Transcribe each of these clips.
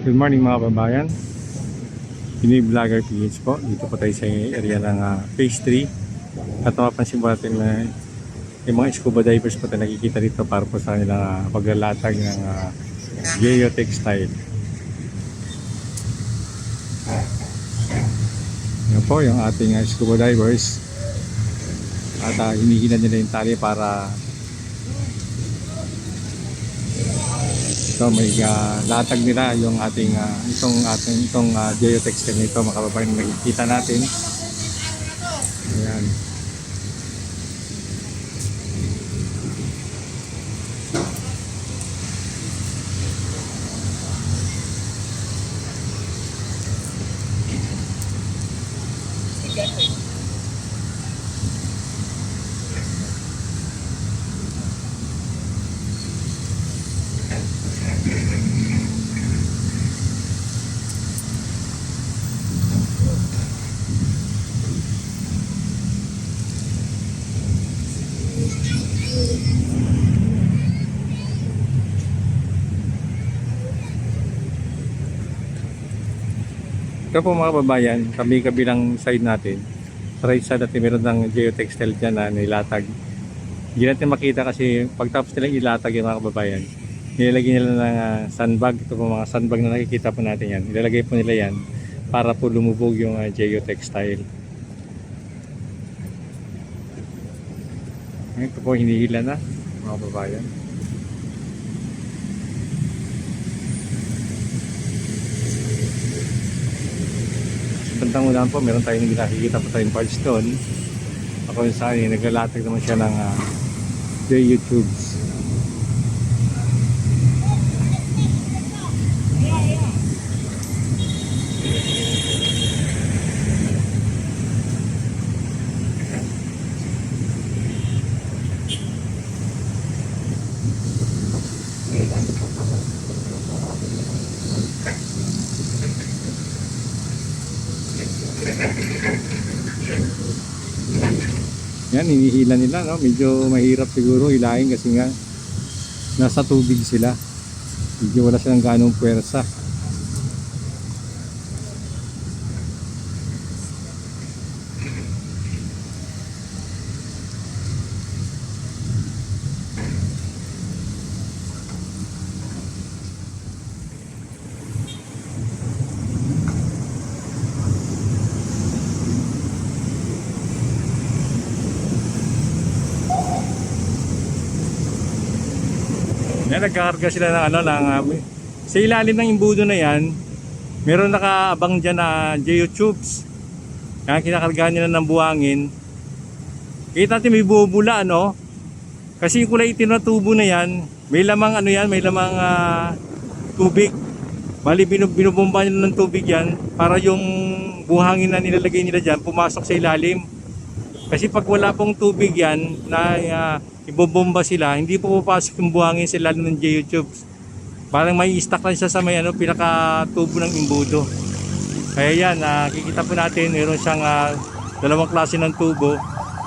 Good morning mga kababayan. Pinoy Vlogger PH po. Dito po tayo sa area ng phase 3. At mapapansin po natin na yung mga scuba divers po tayo nakikita dito para po sa kanilang paglalatag ng geotextile. Yan po yung ating scuba divers. At hinihila nila yung tali para ito may latag nila yung ating itong geotextile nito mga kababayan na makikita natin. Ayan. Ito po mga kababayan, kabilang side natin. Sa right side natin meron ng geotextile dyan na nilatag. Hindi natin makita kasi pagtapos nilang ilatag yung mga kababayan, nilalagay nila ng sandbag. Ito po mga sandbag na nakikita po natin yan. Nilalagay po nila yan para po lumubog yung geotextile. Ito po hinihila na mga kababayan. Bandang ulan po, meron tayong nakikita po tayong parts doon. Ako yung saan, naglalatag naman siya ng geotubes. Yan, hinihila nila, no? Medyo mahirap siguro hilahin kasi nga nasa tubig sila. Medyo wala silang ganong puwersa. Yan, nagkakarga sila ng sa ilalim ng imbudo na yan, meron nakaabang dyan na geotubes. Yan, kinakargahan nila ng buhangin. Kita natin may bubula, ano? Kasi yung kulay itim na tubo na yan, may lamang may lamang tubig. Bali, binubomba nila ng tubig yan para yung buhangin na nilalagay nila dyan pumasok sa ilalim. Kasi pag wala pong tubig yan na ibobomba sila, hindi po papasok yung buhangin sa ilalim ng geotubes. Parang may stuck lang siya sa may pinaka-tubo ng imbudo. Kaya yan, kikita po natin, meron siyang dalawang klase ng tubo.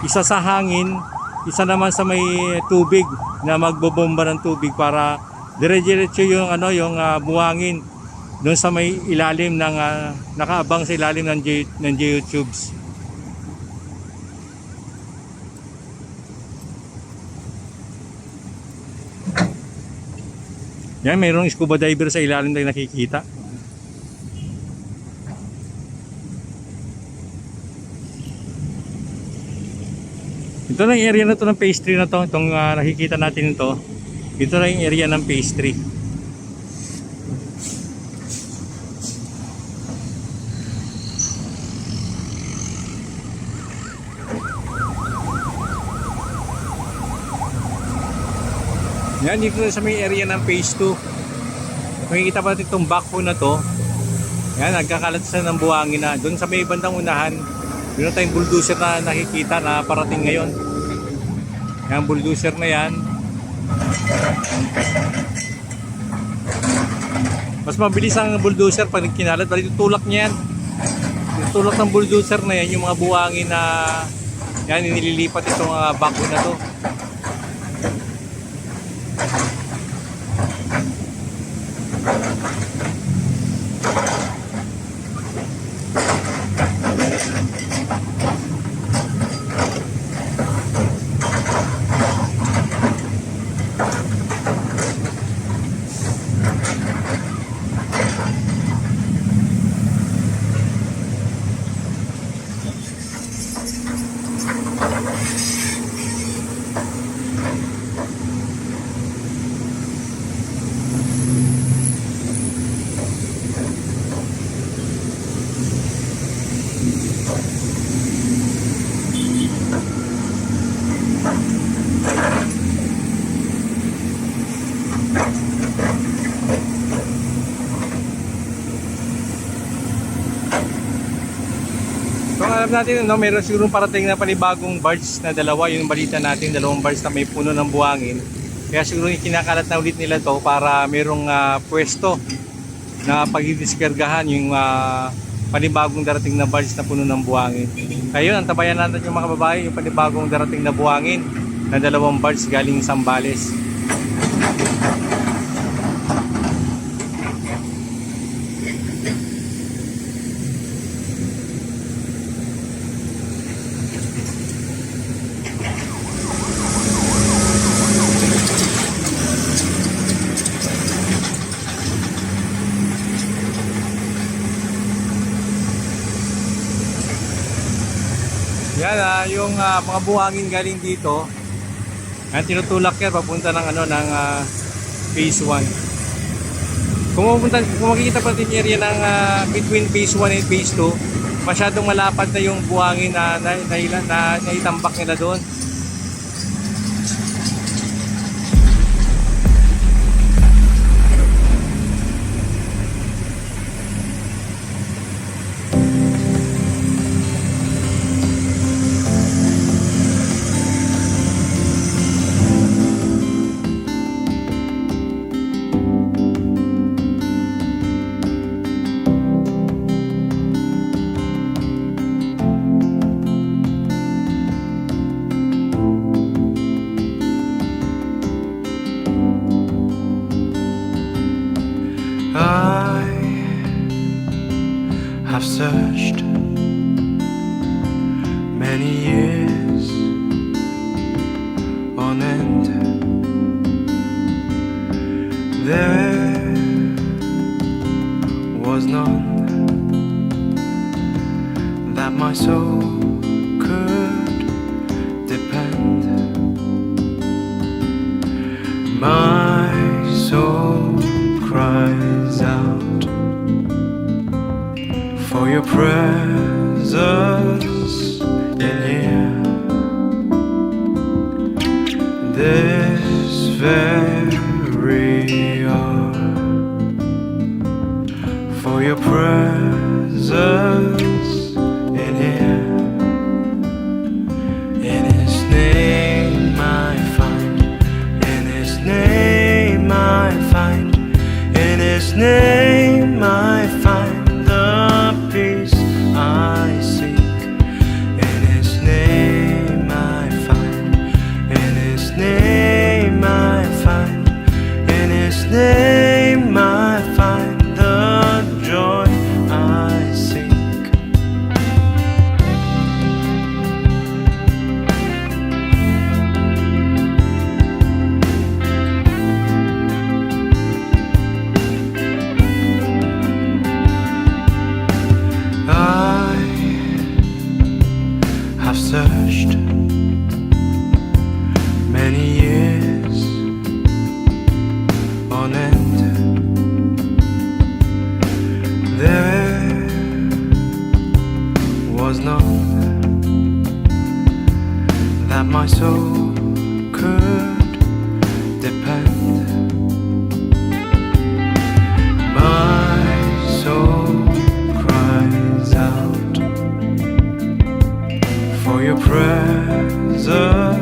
Isa sa hangin, isa naman sa may tubig na magbobomba ng tubig para dire-diretso yung buhangin doon sa may ilalim ng nakaabang sa ilalim ng geotubes. Yan, mayroong scuba diver sa ilalim na nakikita. Ito na yung area na to ng phase 3 na to. Itong nakikita natin ito. Ito na yung area ng phase 3. Yan, dito sa may area ng phase 2. Makikita pa natin itong backbone na to. Yan, nagkakalat sa ng buhangin na. Doon sa may bandang unahan, meron tayong bulldozer na nakikita na parating ngayon. Yan, bulldozer na yan. Mas mabilis ang bulldozer pag kinalat. Bali, tutulak niya yan. Tutulak ng bulldozer na yan, yung mga buhangin na yan, nililipat itong backbone na to. So alam natin, no, meron siguro parating na panibagong barge na dalawa. Yung balita natin, dalawang barge na may puno ng buhangin. Kaya siguro kinakalat na ulit nila to para merong pwesto na pagdidiskargahan yung panibagong darating na barge na puno ng buhangin. Kaya yun, antabayan natin yung mga babae, yung panibagong darating na buhangin na dalawang barge galing Zambales. Yan yung mga buhangin galing dito. Tinutulak yan papunta ng ng phase 1. Kung makikita pa din area ng between phase 1 and phase 2, masyadong malapad na yung buhangin na naitambak nila doon. I've searched many years on end. There was none that my soul could depend. My soul cries out for your presence in here. This very hour, for your presence in here. In His name I find, in His name I find, in His name I find peace I seek. In His name I find, in His name I find, in His name I find the joy I seek. I've searched many years on end. There was none that my soul could depend. My soul cries out for your presence